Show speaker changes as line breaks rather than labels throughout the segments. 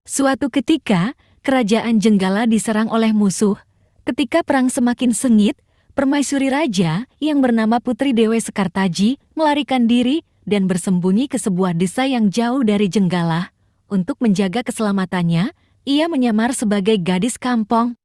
Suatu ketika, kerajaan Jenggala diserang oleh musuh. Ketika perang semakin sengit, permaisuri raja yang bernama Putri Dewi Sekartaji melarikan diri dan bersembunyi ke sebuah desa yang jauh dari Jenggala. Untuk menjaga keselamatannya, ia menyamar sebagai gadis kampung.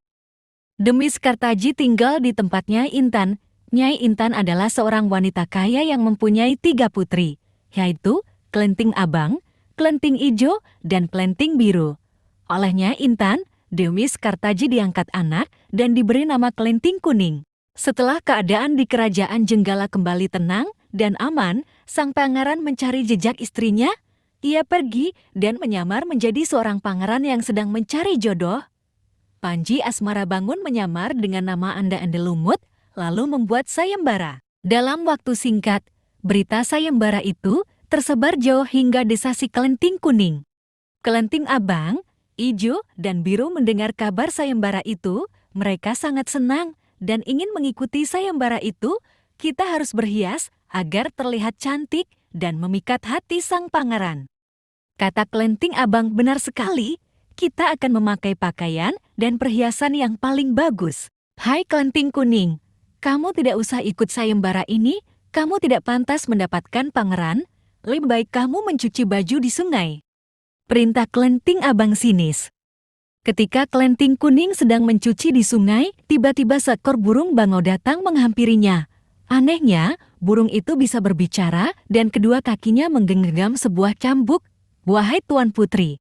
Demi Sekartaji tinggal di tempatnya Intan. Nyai Intan adalah seorang wanita kaya yang mempunyai 3 putri, yaitu Kelenting Abang, Kelenting Ijo, dan Kelenting Biru. Olehnya Intan, Dewi Sekartaji diangkat anak dan diberi nama Kelenting Kuning. Setelah keadaan di kerajaan Jenggala kembali tenang dan aman, sang pangeran mencari jejak istrinya. Ia pergi dan menyamar menjadi seorang pangeran yang sedang mencari jodoh. Panji Asmarabangun menyamar dengan nama Anda Andelumut, lalu membuat sayembara. Dalam waktu singkat, berita sayembara itu tersebar jauh hingga desa si Kelenting Kuning. Kelenting Abang, Ijo, dan Biru mendengar kabar sayembara itu. Mereka sangat senang dan ingin mengikuti sayembara itu. Kita harus berhias agar terlihat cantik dan memikat hati sang pangeran. Kata Kelenting Abang benar sekali. Kita akan memakai pakaian dan perhiasan yang paling bagus. Hai Kelenting Kuning, kamu tidak usah ikut sayembara ini. Kamu tidak pantas mendapatkan pangeran. Lebih baik kamu mencuci baju di sungai. Perintah Kelenting Abang sinis. Ketika Kelenting Kuning sedang mencuci di sungai, tiba-tiba seekor burung bangau datang menghampirinya. Anehnya, burung itu bisa berbicara dan kedua kakinya menggenggam sebuah cambuk. Wahai Tuan Putri,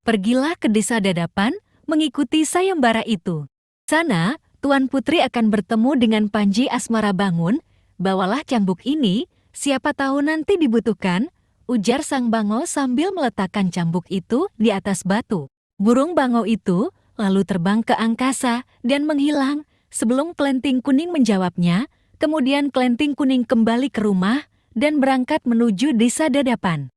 pergilah ke desa Dadapan mengikuti sayembara itu. Sana, Tuan Putri akan bertemu dengan Panji Asmarabangun. Bawalah cambuk ini, siapa tahu nanti dibutuhkan, ujar sang bangau sambil meletakkan cambuk itu di atas batu. Burung bangau itu lalu terbang ke angkasa dan menghilang sebelum Kelenting Kuning menjawabnya. Kemudian Kelenting Kuning kembali ke rumah dan berangkat menuju desa Dadapan.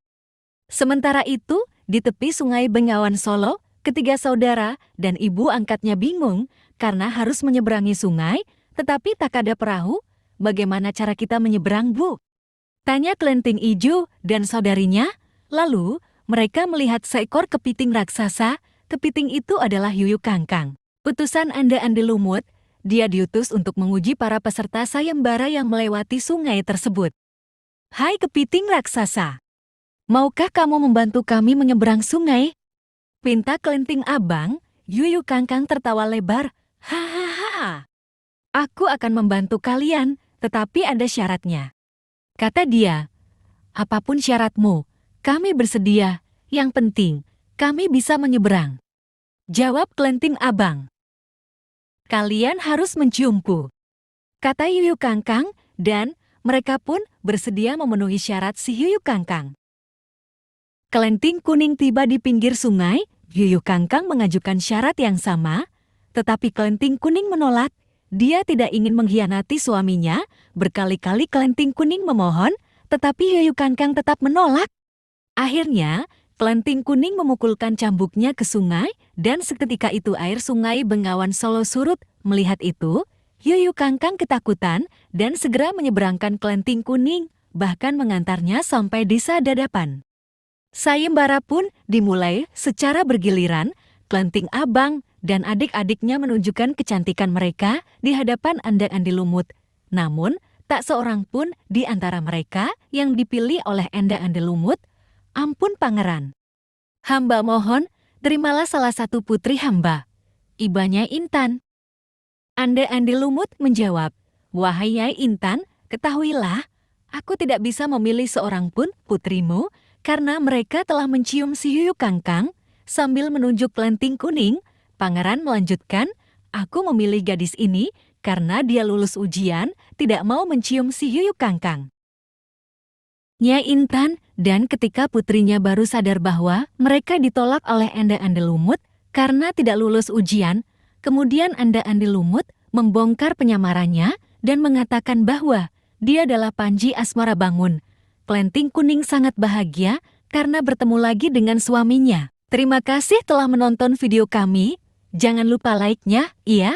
Sementara itu, di tepi sungai Bengawan Solo, ketiga saudara dan ibu angkatnya bingung karena harus menyeberangi sungai, tetapi tak ada perahu. Bagaimana cara kita menyeberang, Bu? Tanya Kelenting Ijo dan saudarinya. Lalu, mereka melihat seekor kepiting raksasa. Kepiting itu adalah Yuyu Kangkang, utusan Anda Andelumut. Dia diutus untuk menguji para peserta sayembara yang melewati sungai tersebut. Hai kepiting raksasa, maukah kamu membantu kami menyeberang sungai? Pinta Kelenting Abang. Yuyu Kangkang tertawa lebar. Hahaha. Aku akan membantu kalian, tetapi ada syaratnya. Kata dia, apapun syaratmu, kami bersedia. Yang penting, kami bisa menyeberang. Jawab Kelenting Abang. Kalian harus menciumku, kata Yuyu Kangkang, dan mereka pun bersedia memenuhi syarat si Yuyu Kangkang. Kelenting Kuning tiba di pinggir sungai. Yuyu Kangkang mengajukan syarat yang sama, tetapi Kelenting Kuning menolak. Dia tidak ingin mengkhianati suaminya. Berkali-kali Kelenting Kuning memohon, tetapi Yuyu Kangkang tetap menolak. Akhirnya, Kelenting Kuning memukulkan cambuknya ke sungai, dan seketika itu air sungai Bengawan Solo surut. Melihat itu, Yuyu Kangkang ketakutan dan segera menyeberangkan Kelenting Kuning, bahkan mengantarnya sampai desa Dadapan. Sayembara pun dimulai secara bergiliran. Kelenting Abang dan adik-adiknya menunjukkan kecantikan mereka di hadapan Anda Andelumut. Namun, tak seorang pun di antara mereka yang dipilih oleh Anda Andelumut. Ampun pangeran, hamba mohon, terimalah salah satu putri hamba. Ibanya Intan. Anda Andelumut menjawab, wahai Nyai Intan, ketahuilah, aku tidak bisa memilih seorang pun putrimu, karena mereka telah mencium si Yuyu Kangkang. Sambil menunjuk Kelenting Kuning, pangeran melanjutkan, aku memilih gadis ini karena dia lulus ujian, tidak mau mencium si Yuyu Kangkang. Nyai Intan dan ketika putrinya baru sadar bahwa mereka ditolak oleh Anda Andelumut karena tidak lulus ujian, kemudian Anda Andelumut membongkar penyamarannya dan mengatakan bahwa dia adalah Panji Asmarabangun. Kelenting Kuning sangat bahagia karena bertemu lagi dengan suaminya. Terima kasih telah menonton video kami. Jangan lupa like-nya, ya.